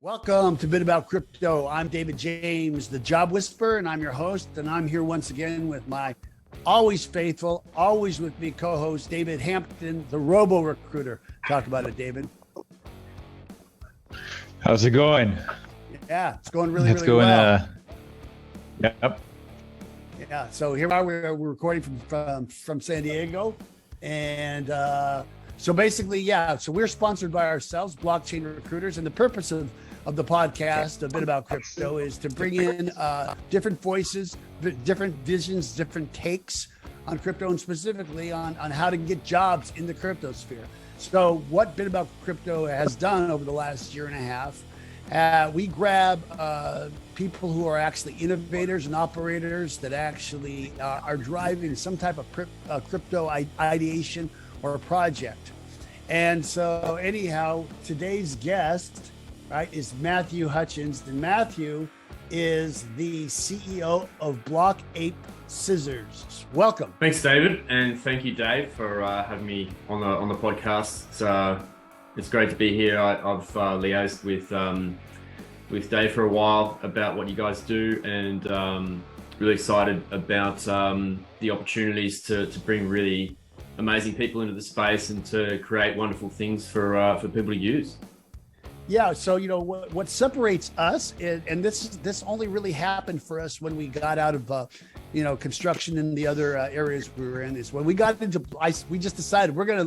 Welcome to Bit About Crypto. I'm David James, the Job Whisperer, and I'm your host. And I'm here once again with my always faithful, always with me co-host, David Hampton, the Robo Recruiter. Talk about it, David. How's it going? Yeah, it's going really well. Yep. Yeah, so here we are. We're recording from San Diego. And so basically, so we're sponsored by ourselves, Blockchain Recruiters. And the purpose of the podcast, A Bit About Crypto, is to bring in different voices, different visions, different takes on crypto, and specifically on how to get jobs in the crypto sphere. So what Bit About Crypto has done over the last year and a half, we grab people who are actually innovators and operators that actually are driving some type of crypto ideation or a project. And so anyhow, today's guest, right, is Matthew Hutchins. And Matthew is the CEO of Block Ape Scissors. Welcome. Thanks, David, and thank you, Dave, for having me on the podcast. It's great to be here. I've liaised with Dave for a while about what you guys do, and really excited about the opportunities to bring really amazing people into the space and to create wonderful things for people to use. Yeah, so what separates us, and this only really happened for us when we got out of construction and the other areas we were in, is when we got into we just decided we're gonna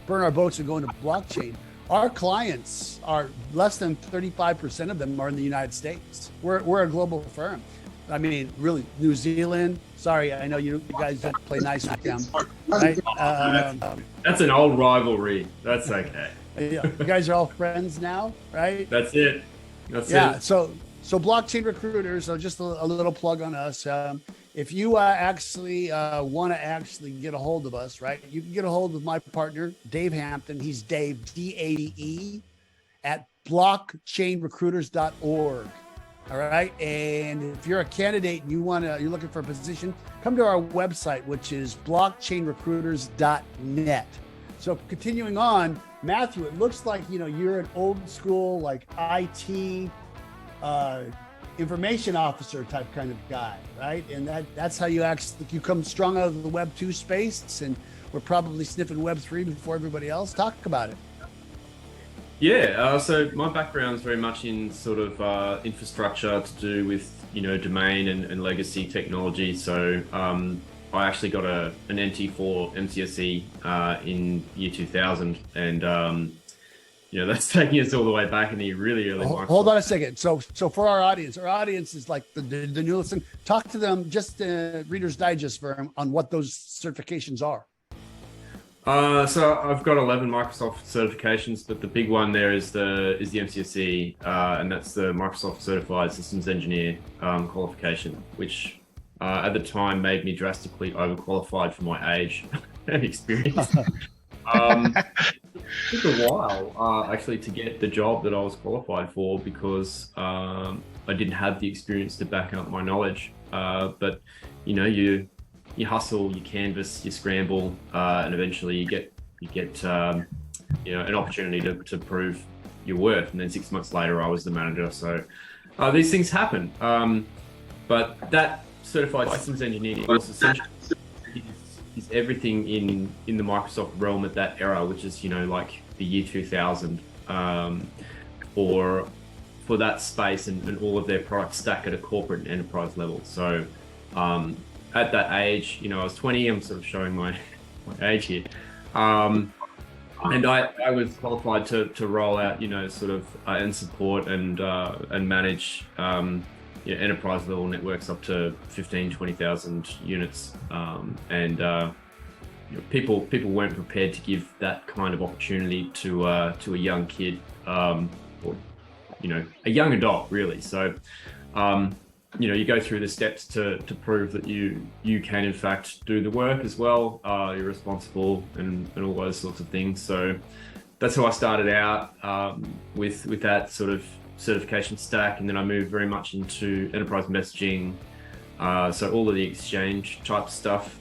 burn our boats and go into blockchain. Our clients are less than 35% of them are in the United States. We're a global firm. I mean, really, New Zealand. Sorry, I know you guys don't play nice with them. Right? That's an old rivalry. That's okay. Yeah, you guys are all friends now, right? That's it. That's it. So Blockchain Recruiters. So just a little plug on us. If you actually want to actually get a hold of us, right? You can get a hold of my partner, Dave Hampton. He's Dave, DADE, at blockchainrecruiters.org. All right. And if you're a candidate and you're looking for a position, come to our website, which is blockchainrecruiters.net. So continuing on, Matthew, it looks like, you're an old school, IT, information officer type kind of guy, right? And that's how you come strong out of the Web 2 space, and we're probably sniffing Web 3 before everybody else. Talk about it. Yeah, so my background is very much in sort of infrastructure to do with, domain and legacy technology. So I actually got an NT4 MCSE in year 2000, and that's taking us all the way back in the really early. Hold on a second. So for our audience is like the new listen. Talk to them, just Reader's Digest for them, on what those certifications are. So I've got 11 Microsoft certifications, but the big one there is the MCSE, and that's the Microsoft Certified Systems Engineer qualification, which at the time made me drastically overqualified for my age and experience. It took a while actually to get the job that I was qualified for, because I didn't have the experience to back up my knowledge. But you hustle, you canvas, you scramble, and eventually you get an opportunity to prove your worth. And then 6 months later, I was the manager. So these things happen. But that certified systems engineer was essentially is everything in the Microsoft realm at that era, which is like the year 2000, for that space and all of their products stack at a corporate and enterprise level. So at that age, I was 20. I'm sort of showing my age here, and I was qualified to roll out, and support and manage enterprise level networks up to 20,000 units, and people weren't prepared to give that kind of opportunity to a young kid, or a young adult, really. So you go through the steps to prove that you can in fact do the work as well. You're responsible and all those sorts of things. So that's how I started out with that sort of certification stack, and then I moved very much into enterprise messaging, so all of the exchange type stuff,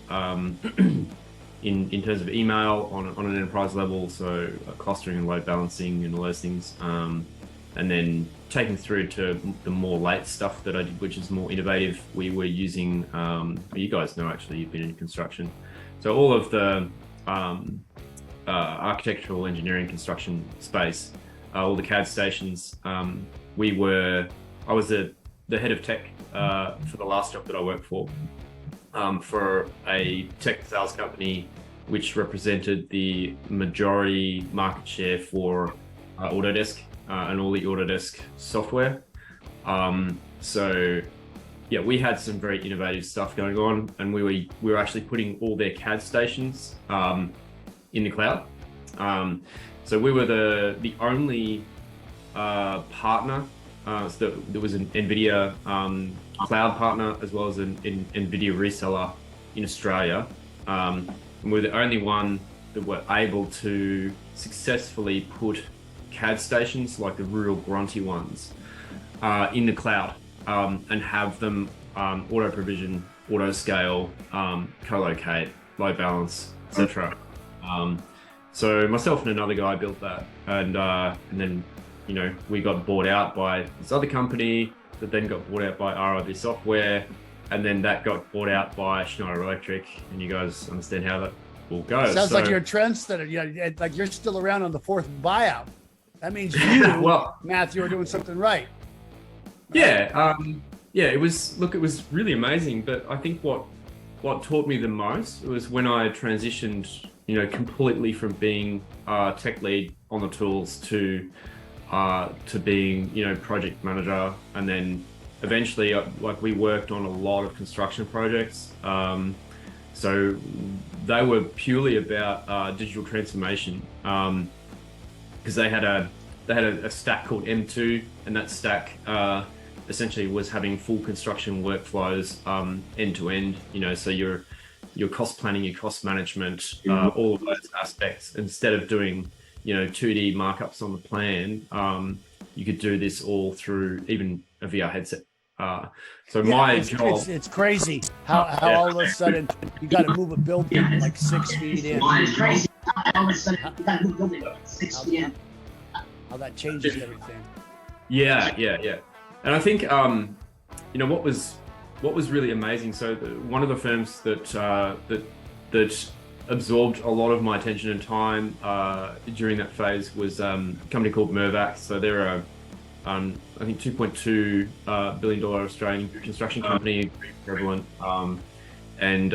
in terms of email on an enterprise level, so clustering and load balancing and all those things, and then taking through to the more late stuff that I did, which is more innovative, we were using, you guys know actually, you've been in construction. So all of the architectural engineering construction space, all the CAD stations, I was the head of tech for the last job that I worked for a tech sales company, which represented the majority market share for Autodesk and all the Autodesk software. So yeah, we had some very innovative stuff going on, and we were actually putting all their CAD stations in the cloud. So we were the only partner. So there was an NVIDIA cloud partner as well as an NVIDIA reseller in Australia. And we're the only one that were able to successfully put CAD stations, like the real grunty ones, in the cloud and have them auto provision, auto scale, co-locate, load balance, etc. So myself and another guy built that, and then we got bought out by this other company that then got bought out by RIB Software, and then that got bought out by Schneider Electric, and you guys understand how that will go. Sounds like you're a trendsetter. Like you're still around on the fourth buyout. That means you, Matthew, are doing something right. Yeah, it was really amazing. But I think what taught me the most was when I transitioned, completely from being tech lead on the tools to being, project manager, and then eventually, we worked on a lot of construction projects. So they were purely about digital transformation, because they had a stack called M2, and that stack essentially was having full construction workflows end to end. So your cost planning, your cost management, all of those aspects. Instead of doing 2D markups on the plan, you could do this all through even a VR headset. My job, it's crazy how all of a sudden you got to move a building like 6 feet in. It's crazy how all of a sudden you got to move a building like 6 feet in. How that changes everything. Yeah. And I think what was really amazing. So one of the firms that absorbed a lot of my attention and time during that phase was a company called Mirvac. So they're a I think $2.2 billion Australian construction company, prevalent, and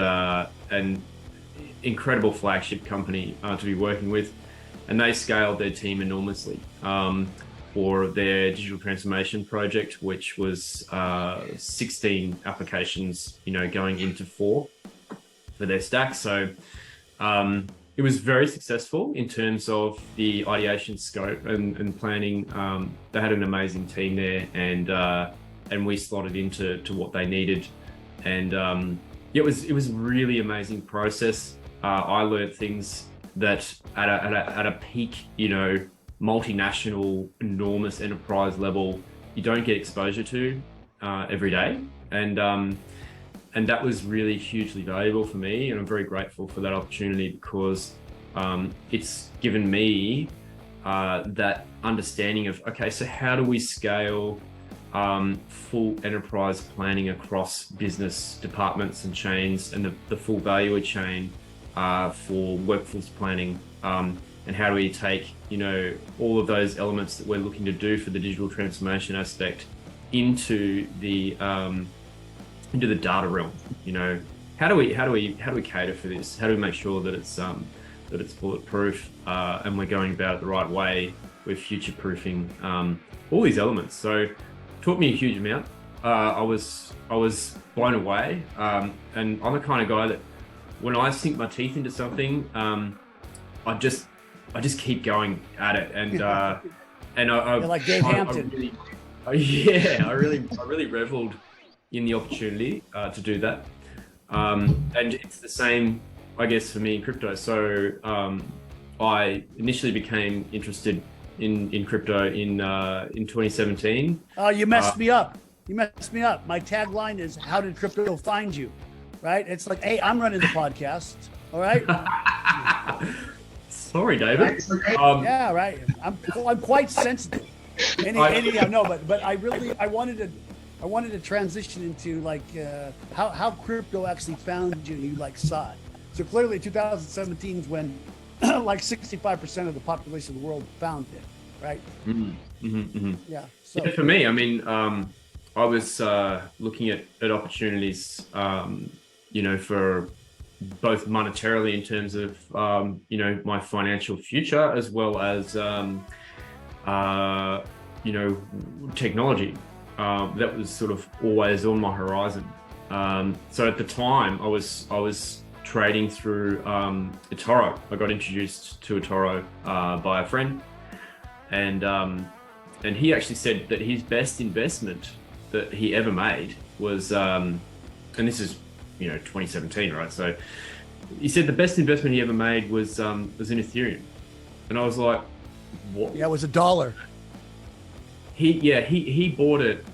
incredible flagship company to be working with. And they scaled their team enormously for their digital transformation project, which was 16 applications, going into 4 for their stack. So it was very successful in terms of the ideation scope and planning. They had an amazing team there, and we slotted into what they needed. And it was a really amazing process. I learned things that at a peak, multinational, enormous enterprise level, you don't get exposure to every day. And that was really hugely valuable for me, and I'm very grateful for that opportunity, because it's given me that understanding of, okay, so how do we scale full enterprise planning across business departments and chains, and the full value chain for workforce planning, and how do we take all of those elements that we're looking to do for the digital transformation aspect into the data realm. How do we cater for this? How do we make sure that it's bulletproof, and we're going about it the right way? We're future proofing all these elements. So it taught me a huge amount. I was blown away, and I'm the kind of guy that when I sink my teeth into something, I just keep going at it, and I You're like Dave Hampton. I really reveled in the opportunity to do that, and it's the same, I guess, for me in crypto. So I initially became interested in crypto in 2017. Oh, you messed me up. My tagline is, "How did crypto find you?" Right? It's like, hey, I'm running the podcast. All right. Sorry, David. Yeah, right. I'm quite sensitive. But I wanted to transition into like how crypto actually found you and you like saw it. So clearly 2017 is when like 65% of the population of the world found it, right? Yeah. So Yeah, for me, I mean, I was looking at opportunities, for both monetarily in terms of, my financial future, as well as, technology. That was sort of always on my horizon. So at the time, I was trading through eToro. I got introduced to eToro by a friend, and he actually said that his best investment that he ever made was, and this is 2017, right? So he said the best investment he ever made was in Ethereum, and I was like, what? yeah, it was $1. He bought it.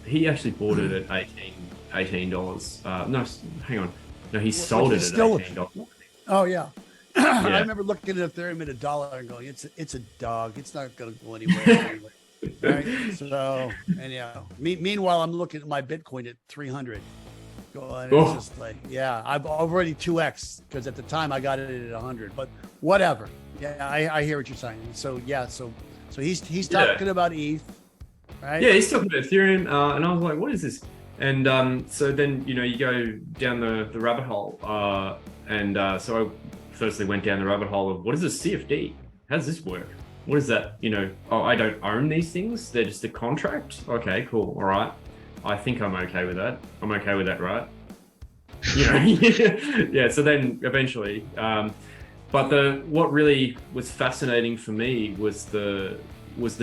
He actually bought it at $18. No, hang on. No, he sold it at $18. Oh yeah. I remember looking at Ethereum at $1 and going, it's a dog. It's not going to go anywhere. Right. So, and meanwhile, I'm looking at my Bitcoin at 300. Going, it's just like, I've already 2x because at the time I got it at 100. But whatever. Yeah, I hear what you're saying. So so he's talking about ETH, right? Yeah, he's talking about Ethereum, and I was like, what is this? And so then you go down the rabbit hole, and so I firstly went down the rabbit hole of what is a CFD? How does this work? What is that? I don't own these things. They're just a contract. Okay, cool. All right. I think I'm okay with that. I'm okay with that, right? Yeah. So then eventually, but what really was fascinating for me was the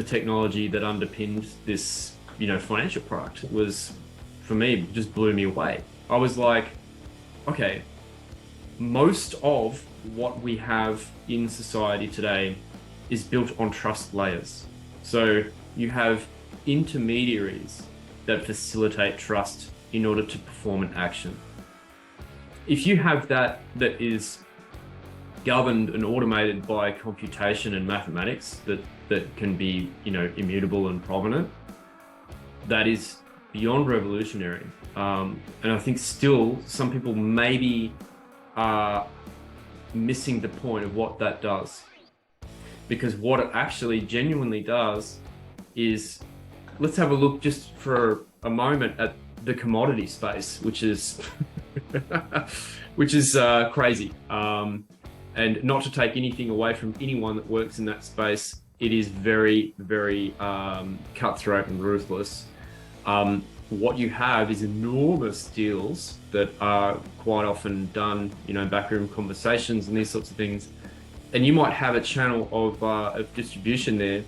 technology that underpinned this, financial product. It was, for me, just blew me away. I was like, okay, most of what we have in society today is built on trust layers. So you have intermediaries that facilitate trust in order to perform an action. If you have that is governed and automated by computation and mathematics that can be, immutable and provenant, that is beyond revolutionary. And I think still some people maybe are missing the point of what that does. Because what it actually genuinely does is, let's have a look just for a moment at the commodity space, which is crazy. And not to take anything away from anyone that works in that space, it is very, very cutthroat and ruthless. What you have is enormous deals that are quite often done, backroom conversations and these sorts of things. And you might have a channel of distribution there,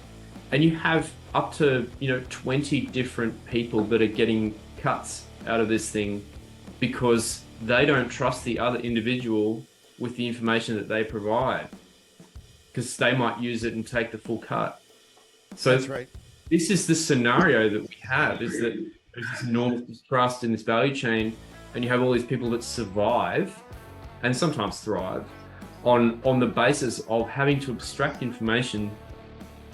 and you have up to 20 different people that are getting cuts out of this thing because they don't trust the other individual with the information that they provide, because they might use it and take the full cut. So that's right. This is the scenario that we have, is that there's this enormous distrust in this value chain, and you have all these people that survive and sometimes thrive on the basis of having to abstract information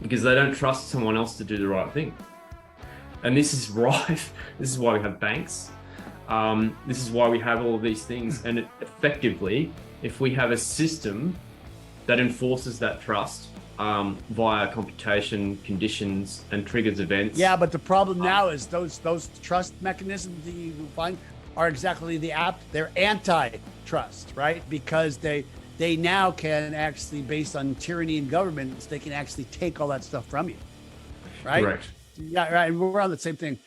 because they don't trust someone else to do the right thing. And this is rife. This is why we have banks. This is why we have all of these things. And effectively, if we have a system that enforces that trust via computation, conditions, and triggers events. Yeah, but the problem now is those trust mechanisms that you find are exactly they're anti-trust, right? Because they now can actually, based on tyranny and governments, they can actually take all that stuff from you, right? Correct. Yeah, right. We're on the same thing.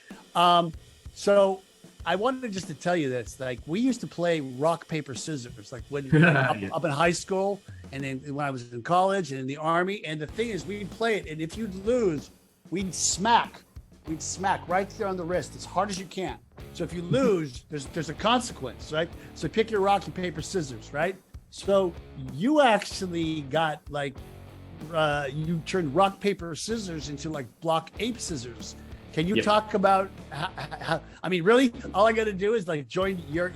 So I wanted just to tell you this, like we used to play rock, paper, scissors, like when up in high school and then when I was in college and in the army. And the thing is, we'd play it, and if you'd lose, we'd smack right there on the wrist as hard as you can. So if you lose, there's a consequence, right? So pick your rock and paper, scissors, right? So you actually got like, you turned rock, paper, scissors into like Block Ape Scissors. Can you talk about how, I mean, really, all I got to do is like join your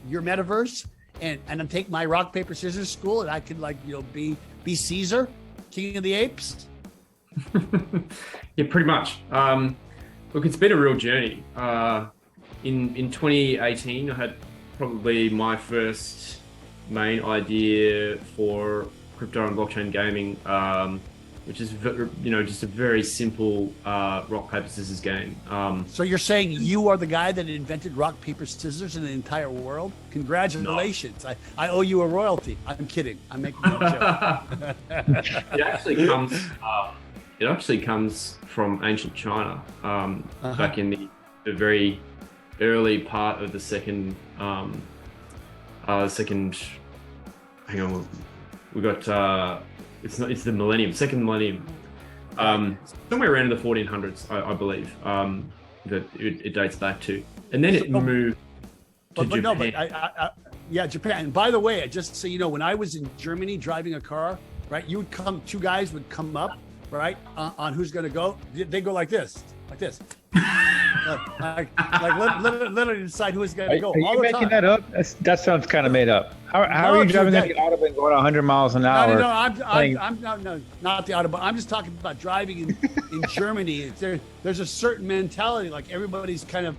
metaverse and take my rock, paper, scissors school, and I could like, be Caesar, King of the Apes. Yeah, pretty much. Look, it's been a real journey. In 2018, I had probably my first main idea for crypto and blockchain gaming, which is just a very simple rock paper scissors game. So you're saying you are the guy that invented rock paper scissors in the entire world? Congratulations! No. I owe you a royalty. I'm kidding. I'm making a joke. It actually comes from ancient China, back in the very early part of the second. Hang on, we got. It's the millennium, second millennium. Somewhere around the 1400s, I believe, that it dates back to, and then it moved to Japan. No, but yeah, Japan. And by the way, just so you know, when I was in Germany driving a car, right, two guys would come up, right, on who's going to go. They go like this. Literally decide who's going to go. Are you making that up? That sounds kind of made up. How are you driving on the Autobahn going 100 miles an hour? No, I'm not the Autobahn. I'm just talking about driving in Germany. There's a certain mentality, like everybody's kind of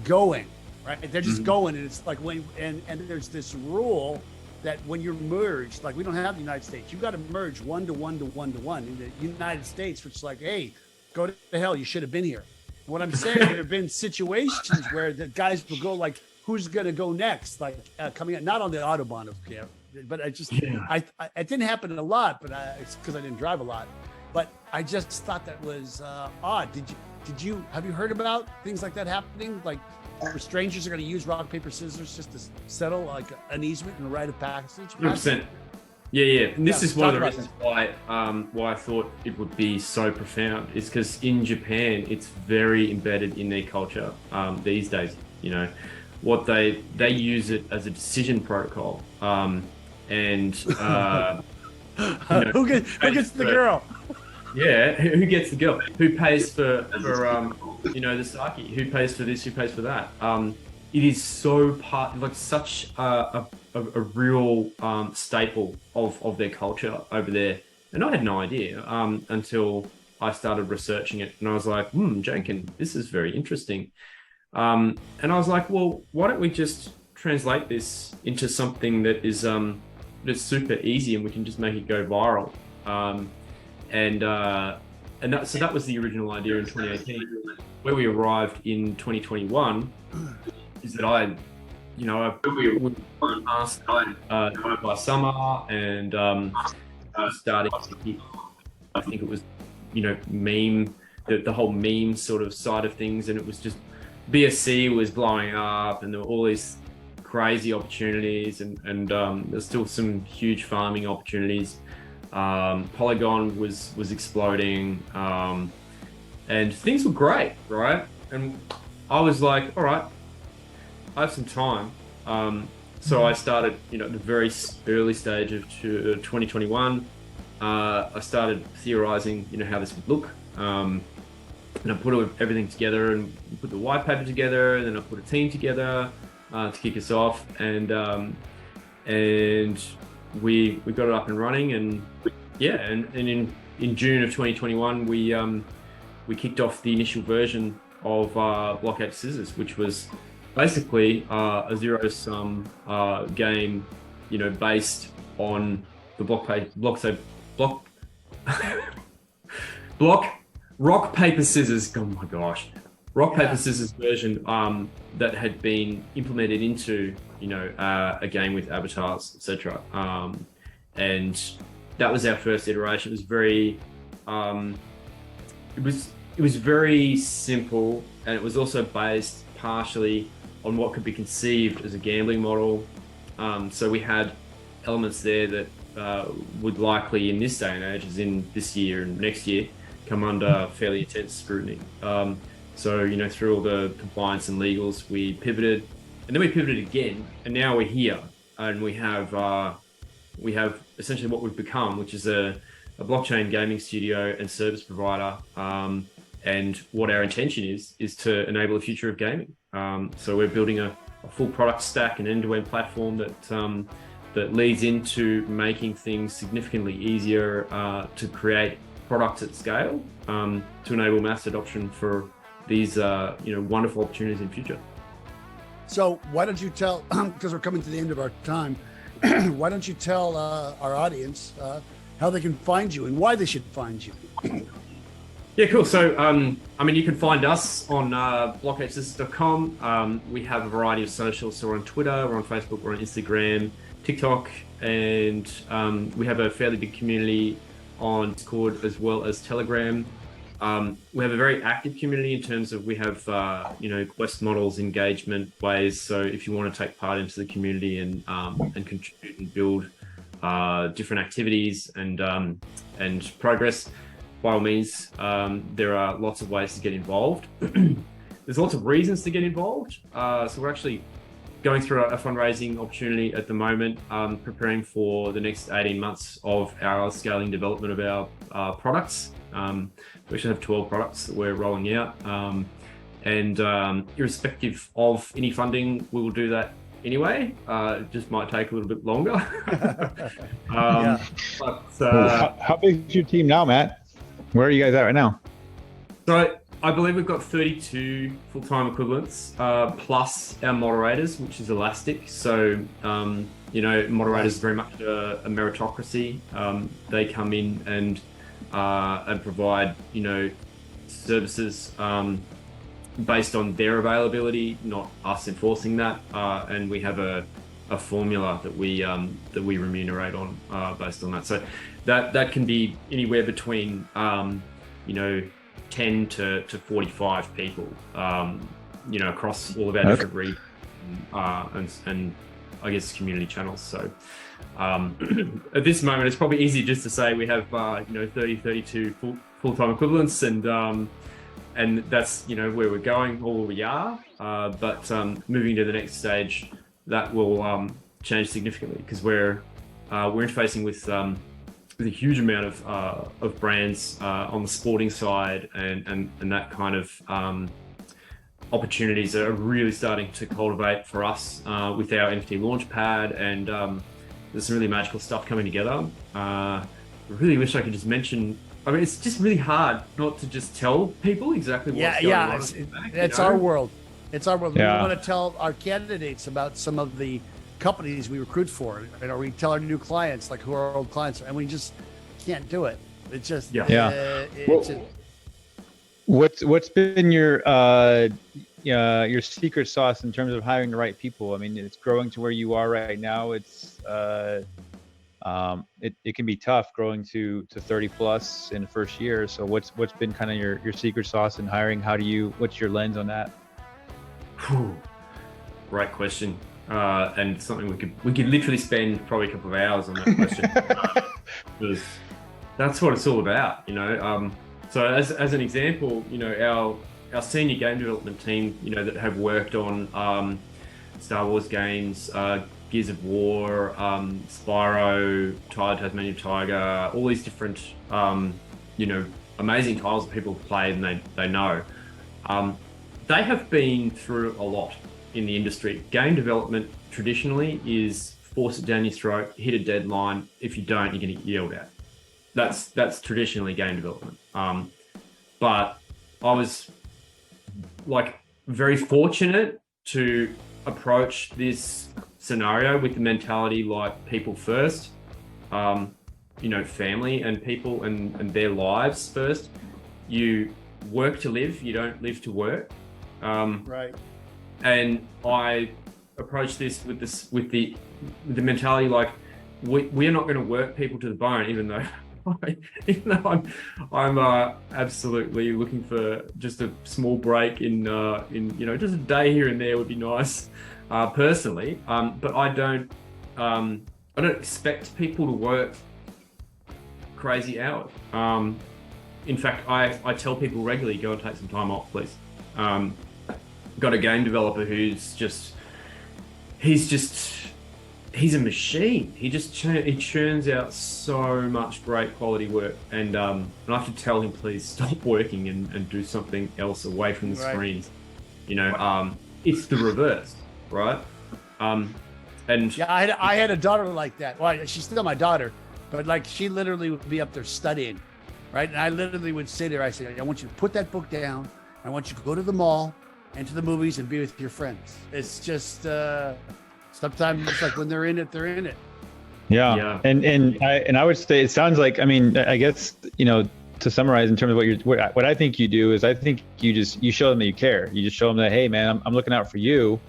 going, right? They're just going, and it's like and there's this rule that when you're merged, like we don't have the United States, you got to merge 1 to 1 to 1 to 1. In the United States, which is like, hey, go to hell, you should have been here. What I'm saying, there have been situations where the guys will go like, who's going to go next? Like coming out, not on the Autobahn, but it didn't happen a lot, but it's because I didn't drive a lot. But I just thought that was odd. Have you heard about things like that happening? Like where strangers are going to use rock, paper, scissors just to settle like an easement and a rite of passage? 100%. Yeah. And this is one of the reasons why I thought it would be so profound, is because in Japan, it's very embedded in their culture these days. You know, what they use it as a decision protocol, and who gets the girl? Yeah, who gets the girl? Who pays for the sake? Who pays for this? Who pays for that? It is so such a real staple of their culture over there, and I had no idea until I started researching it, and I was like, Jankin, this is very interesting. And I was like, well, why don't we just translate this into something that is that's super easy, and we can just make it go viral. So that was the original idea in 2018. Where we arrived in 2021 is that I asked by summer, and starting to hit, I think it was, meme, the whole meme sort of side of things, and it was just BSC was blowing up, and there were all these crazy opportunities, and there's still some huge farming opportunities. Polygon was exploding, and things were great, right? And I was like, all right, I have some time. So I started, at the very early stage of 2021, I started theorizing, how this would look. And I put everything together and put the white paper together, and then I put a team together to kick us off, and we got it up and running, and in June of 2021 we kicked off the initial version of Block Ape Scissors, which was basically a zero-sum game, based on the rock paper scissors. Oh my gosh, paper scissors version that had been implemented into a game with avatars, etc. And that was our first iteration. It was very it was very simple, and it was also based partially on what could be conceived as a gambling model. So we had elements there that would likely, in this day and age, as in this year and next year, come under fairly intense scrutiny. So through all the compliance and legals, we pivoted, and then we pivoted again, and now we're here, and we have essentially what we've become, which is a blockchain gaming studio and service provider. And what our intention is to enable the future of gaming. So we're building a full product stack, an end-to-end platform that leads into making things significantly easier to create products at scale to enable mass adoption for these wonderful opportunities in future. So why don't you tell, because we're coming to the end of our time, why don't you tell our audience how they can find you and why they should find you? Yeah, cool. So, you can find us on BlockApeScissors.com. We have a variety of socials. So we're on Twitter, we're on Facebook, we're on Instagram, TikTok, and we have a fairly big community on Discord as well as Telegram. We have a very active community in terms of we have, quest models, engagement ways. So if you want to take part into the community and contribute and build different activities and progress, by all means, there are lots of ways to get involved. There's lots of reasons to get involved. So we're actually going through a fundraising opportunity at the moment, preparing for the next 18 months of our scaling development of our products. We actually have 12 products that we're rolling out. Irrespective of any funding, we will do that anyway. It just might take a little bit longer. Yeah. But how big is your team now, Matt? Where are you guys at right now? So I believe we've got 32 full-time equivalents, plus our moderators, which is elastic. So, moderators are very much a meritocracy. They come in and provide, services based on their availability, not us enforcing that. And we have a formula that we remunerate on based on that. So that can be anywhere between 10 to 45 people, across all of our different regions and I guess community channels. So at this moment, it's probably easy just to say we have 32 full-time equivalents, and that's where we're going or where we are. But moving to the next stage, that will change significantly because we're interfacing with a huge amount of brands on the sporting side, and that kind of opportunities are really starting to cultivate for us with our NFT Launchpad, and there's some really magical stuff coming together. I really wish I could just mention. I mean, it's just really hard not to just tell people exactly what's going on. It's our world. It's our world. Yeah. We want to tell our candidates about some of the companies we recruit for, or we tell our new clients like who our old clients are, and we just can't do it. It's just What's been your secret sauce in terms of hiring the right people? I mean, it's growing to where you are right now. It's it can be tough growing to 30 plus in the first year. So what's been kind of your secret sauce in hiring? What's your lens on that? Great question. And something we could literally spend probably a couple of hours on that question. Because that's what it's all about, So as an example, our senior game development team, that have worked on Star Wars games, Gears of War, Spyro, Tasmanian Tiger, all these different, amazing titles that people have played and they know. They have been through a lot in the industry. Game development traditionally is force it down your throat, hit a deadline. If you don't, you're going to get yelled at. That's traditionally game development. But I was very fortunate to approach this scenario with the mentality like people first, family and people and their lives first. You work to live, you don't live to work. right. And I approached this with the mentality like we are not going to work people to the bone, even though I'm absolutely looking for just a small break in just a day here and there would be nice, personally. But I don't expect people to work crazy hours. In fact, I tell people regularly, go and take some time off, please. Got a game developer who's he's a machine. He churns out so much great quality work, and I have to tell him, please stop working and do something else away from the screens. It's the reverse, right? And yeah, I had a daughter like that. Well, she's still my daughter, but she literally would be up there studying, right? And I literally would sit there. I said, I want you to put that book down. I want you to go to the mall and to the movies and be with your friends. It's just sometimes it's like when they're in it, they're in it. Yeah. And I would say it sounds like, I mean, I guess, you know, to summarize in terms of what I think you do is I think you show them that you care. You just show them that, hey man, I'm looking out for you.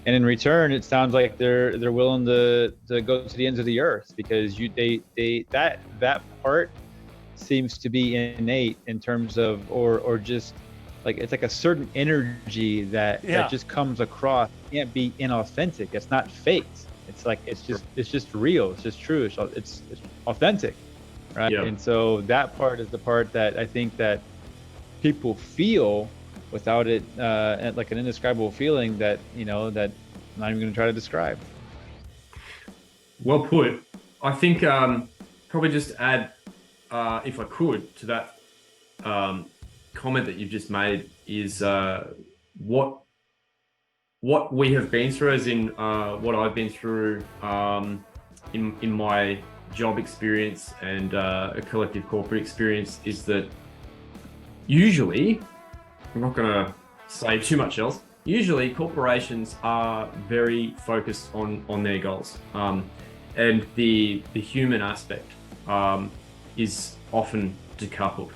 And in return, it sounds like they're willing to go to the ends of the earth because that part seems to be innate in terms of or just like it's like a certain energy that just comes across. It can't be inauthentic. It's not faked. It's like it's just real. It's just true. It's authentic, right? Yeah. And so that part is the part that I think that people feel without it, like an indescribable feeling that that I'm not even going to try to describe. Well put. I think probably just add, if I could, to that comment that you've just made is what we have been through, as in what I've been through in my job experience and a collective corporate experience is that usually, I'm not going to say too much else. Usually, corporations are very focused on their goals, and the human aspect is often decoupled.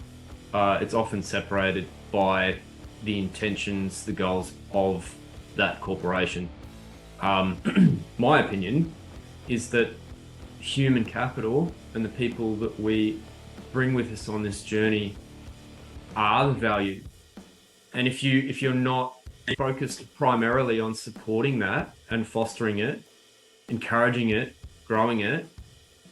It's often separated by the intentions, the goals of that corporation. My opinion is that human capital and the people that we bring with us on this journey are the value. And if you're not focused primarily on supporting that and fostering it, encouraging it, growing it,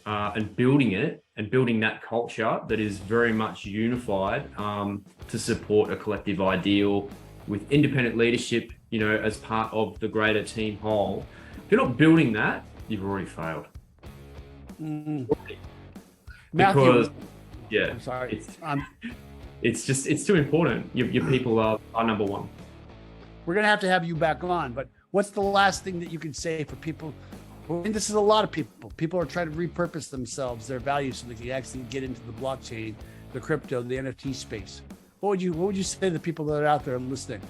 and building that culture that is very much unified to support a collective ideal with independent leadership, as part of the greater team whole. If you're not building that, you've already failed. Matthew, because I'm sorry. It's too important. Your people are number one. We're going to have you back on, but what's the last thing that you can say for people? And this is a lot of people. People are trying to repurpose themselves, their values, so they can actually get into the blockchain, the crypto, the NFT space. What would you say to the people that are out there listening?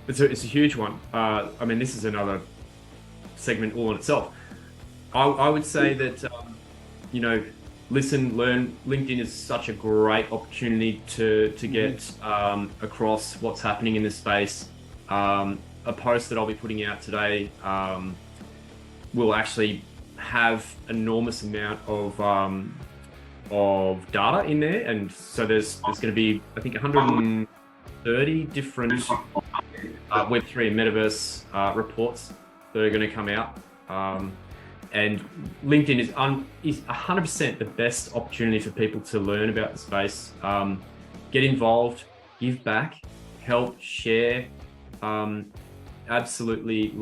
It's a huge one. I mean, this is another segment all in itself. I would say that listen, learn. LinkedIn is such a great opportunity to get across what's happening in this space. A post that I'll be putting out today will actually have enormous amount of data in there, and so there's going to be, I think, 130 different Web3 and metaverse reports that are going to come out. And LinkedIn is 100% the best opportunity for people to learn about the space, get involved, give back, help, share, absolutely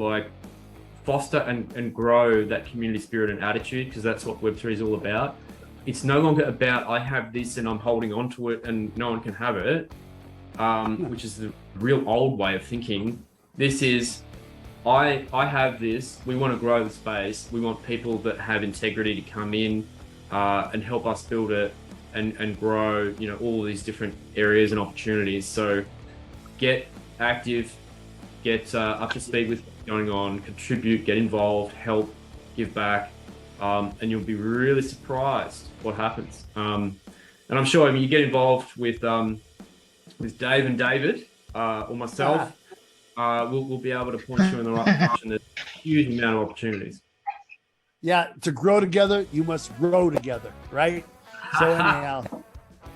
foster and grow that community spirit and attitude, because that's what Web3 is all about. It's no longer about I have this and I'm holding on to it and no one can have it, which is the real old way of thinking. This is I have this, we want to grow the space, we want people that have integrity to come in and help us build it and grow, all these different areas and opportunities. So get active, get up to speed with what's going on, contribute, get involved, help, give back, and you'll be really surprised what happens. And I'm sure, you get involved with Dave and David or myself, we'll be able to point you in the right direction. There's a huge amount of opportunities. Yeah, to grow together, you must grow together, right? So anyhow,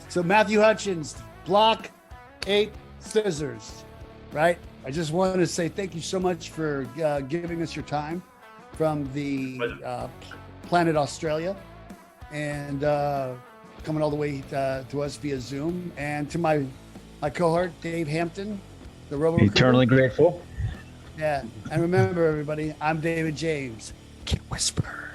so Matthew Hutchins, Block Ape Scissors, right? I just wanted to say thank you so much for giving us your time from the planet Australia and coming all the way to us via Zoom, and to my cohort, Dave Hampton, the Robo Eternally grateful. Yeah, and remember, everybody, I'm David James. Get Whisper.